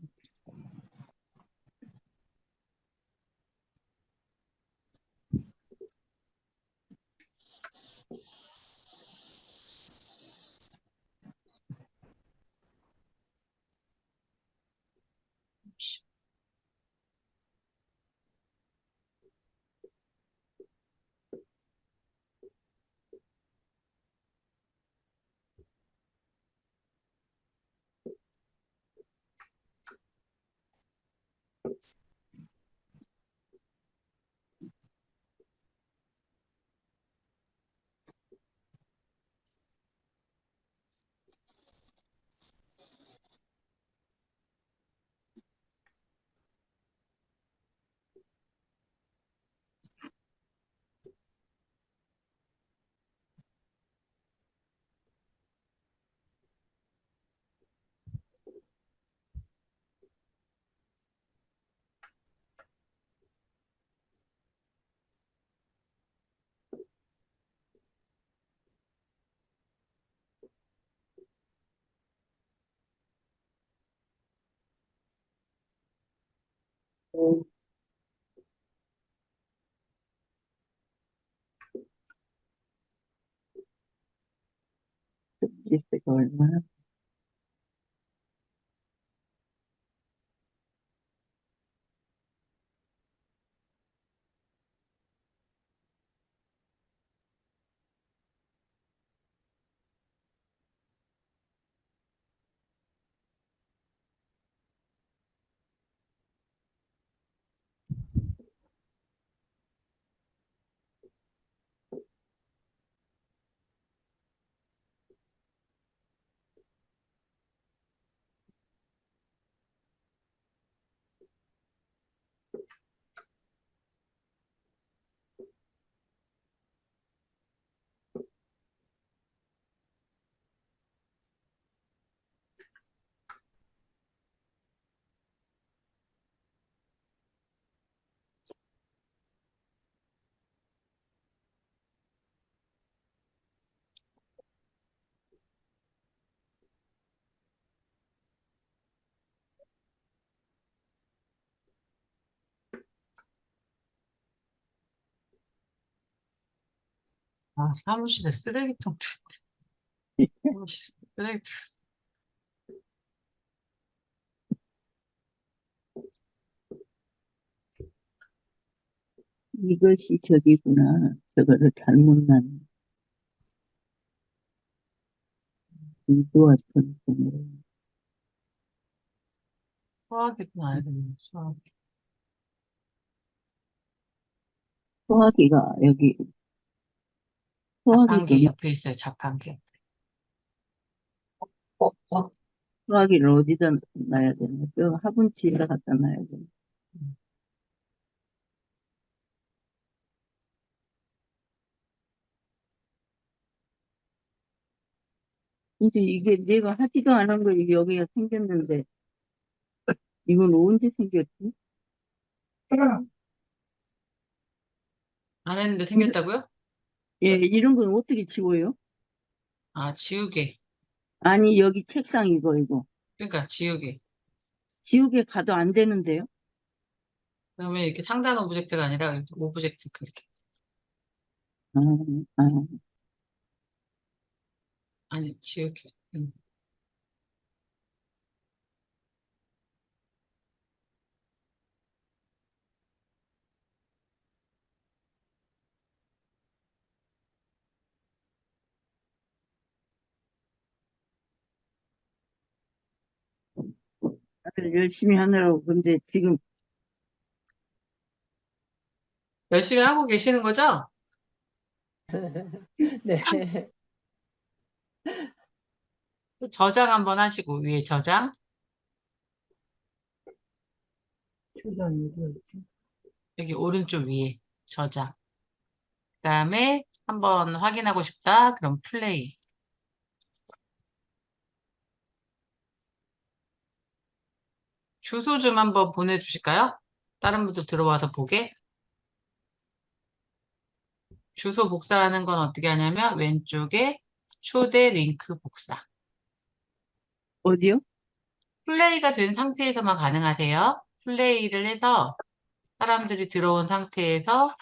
집세가 얼마나? 아, 사무실에 쓰레기통. 쓰레기통. 이것이 저기구나. 저거를 잘못 난 이도와 전공으로. 소화기도 나야 되는데, 소화기. 소화기가 여기 자판기 소화기구나. 옆에 있어요, 자판기. 소화기를 어디다 놔야 되나? 저 화분치에다 갖다 놔야 되나? 근데 이게 내가 하지도 않은 거 이게 여기가 생겼는데 이건 언제 생겼지? 안 했는데 생겼다고요? 예, 이런 건 어떻게 지워요? 아, 지우개. 아니 여기 책상 이거 그러니까 지우개. 지우개 가도 안 되는데요? 그러면 이렇게 상단 오브젝트가 아니라 이렇게 오브젝트 클릭. 아, 아, 아니, 지우개. 다들 열심히 하느라고 근데 지금 열심히 하고 계시는 거죠? 네. 저장 한번 하시고, 위에 저장. 초장이 어디였지? 여기 오른쪽 위에 저장. 그 다음에 한번 확인하고 싶다. 그럼 플레이. 주소 좀 한번 보내주실까요? 다른 분들 들어와서 보게. 주소 복사하는 건 어떻게 하냐면 왼쪽에 초대 링크 복사. 어디요? 플레이가 된 상태에서만 가능하세요. 플레이를 해서 사람들이 들어온 상태에서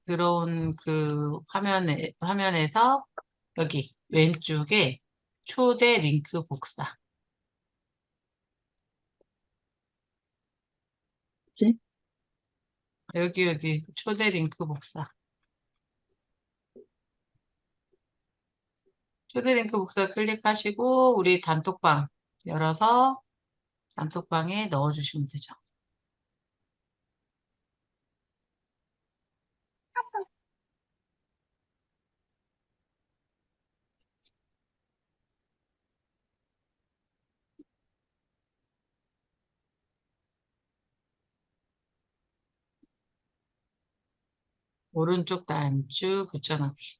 들어온 그 화면에서 여기 왼쪽에 초대 링크 복사. 뭐지? 여기 초대 링크 복사. 초대 링크 복사 클릭하시고 우리 단톡방 열어서 단톡방에 넣어주시면 되죠. 오른쪽 단추 붙여넣기.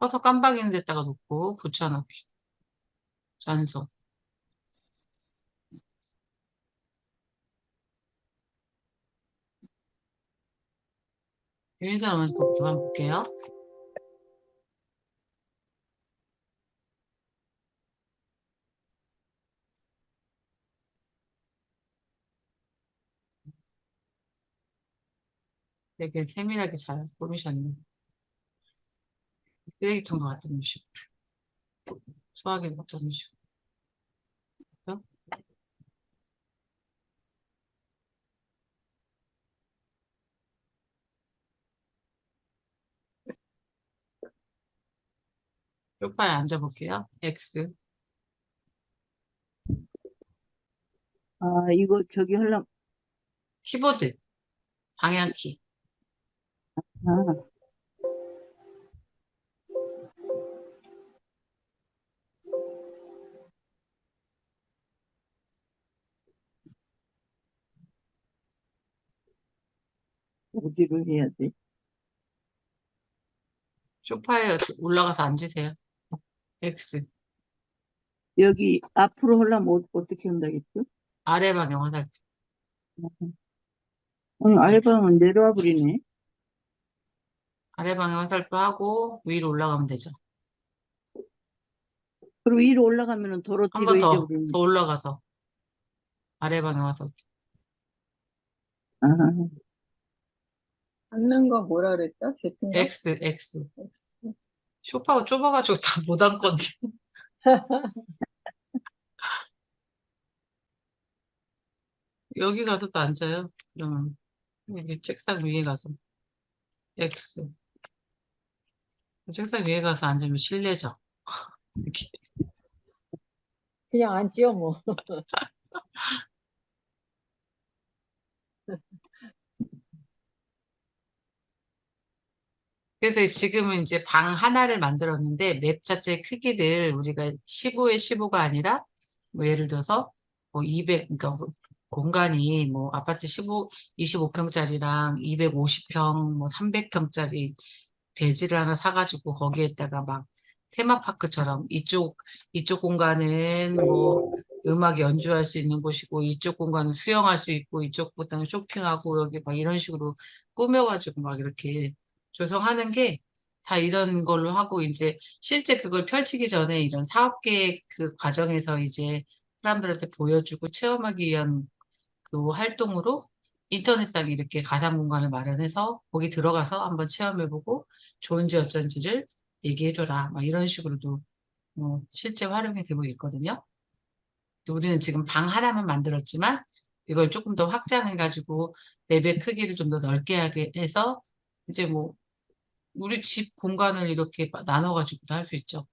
커서 깜빡이는 데다가 놓고 붙여넣기. 전송. 유인선 어머니 거부터 한번 볼게요. 되게 세밀하게 잘 꾸미셨네. 쓰레기통도 갖다 놓으시고, 소화기도 갖다 놓으시고. 그죠? 소파에 앉아볼게요. X. 아, 이거 저기 하려면, 키보드, 방향키. 아, 어디로 해야 돼? 소파에 올라가서 앉으세요. X. 여기 앞으로 하려면 어떻게 한다겠어? 아래 방향 화살표. 아니, X. 알바는 내려와 버리네. 아래 방향 화살표 하고 위로 올라가면 되죠. 그리고 위로 올라가면은 도로 한 뒤로 번 이제 더, 버리네. 더 올라가서 아래 방향 화살표. 아, 앉는 거 뭐라 그랬죠? 개통가? X, X. 소파가 좁아가지고 다 못 앉건데. 여기 가서 또 앉아요. 그러면 여기 책상 위에 가서 X. 책상 위에 가서 앉으면 실내죠. 이렇게. 그냥 앉지요, 뭐. 그래서 지금은 이제 방 하나를 만들었는데 맵 자체 크기를 우리가 15에 15가 아니라 뭐 예를 들어서 뭐 200, 그러니까 공간이 뭐 아파트 15, 25평짜리랑 250평, 뭐 300평짜리 대지를 하나 사가지고 거기에다가 막 테마파크처럼 이쪽 공간은 뭐 음악 연주할 수 있는 곳이고 이쪽 공간은 수영할 수 있고 이쪽 보다는 쇼핑하고 여기 막 이런 식으로 꾸며가지고 막 이렇게 조성하는 게 다 이런 걸로 하고 이제 실제 그걸 펼치기 전에 이런 사업계획 그 과정에서 이제 사람들한테 보여주고 체험하기 위한 그 활동으로 인터넷상에 이렇게 가상 공간을 마련해서 거기 들어가서 한번 체험해보고 좋은지 어쩐지를 얘기해줘라. 막 이런 식으로도 실제 활용이 되고 있거든요. 우리는 지금 방 하나만 만들었지만 이걸 조금 더 확장해가지고 맵의 크기를 좀 더 넓게 하게 해서 이제 뭐 우리 집 공간을 이렇게 나눠가지고도 할 수 있죠.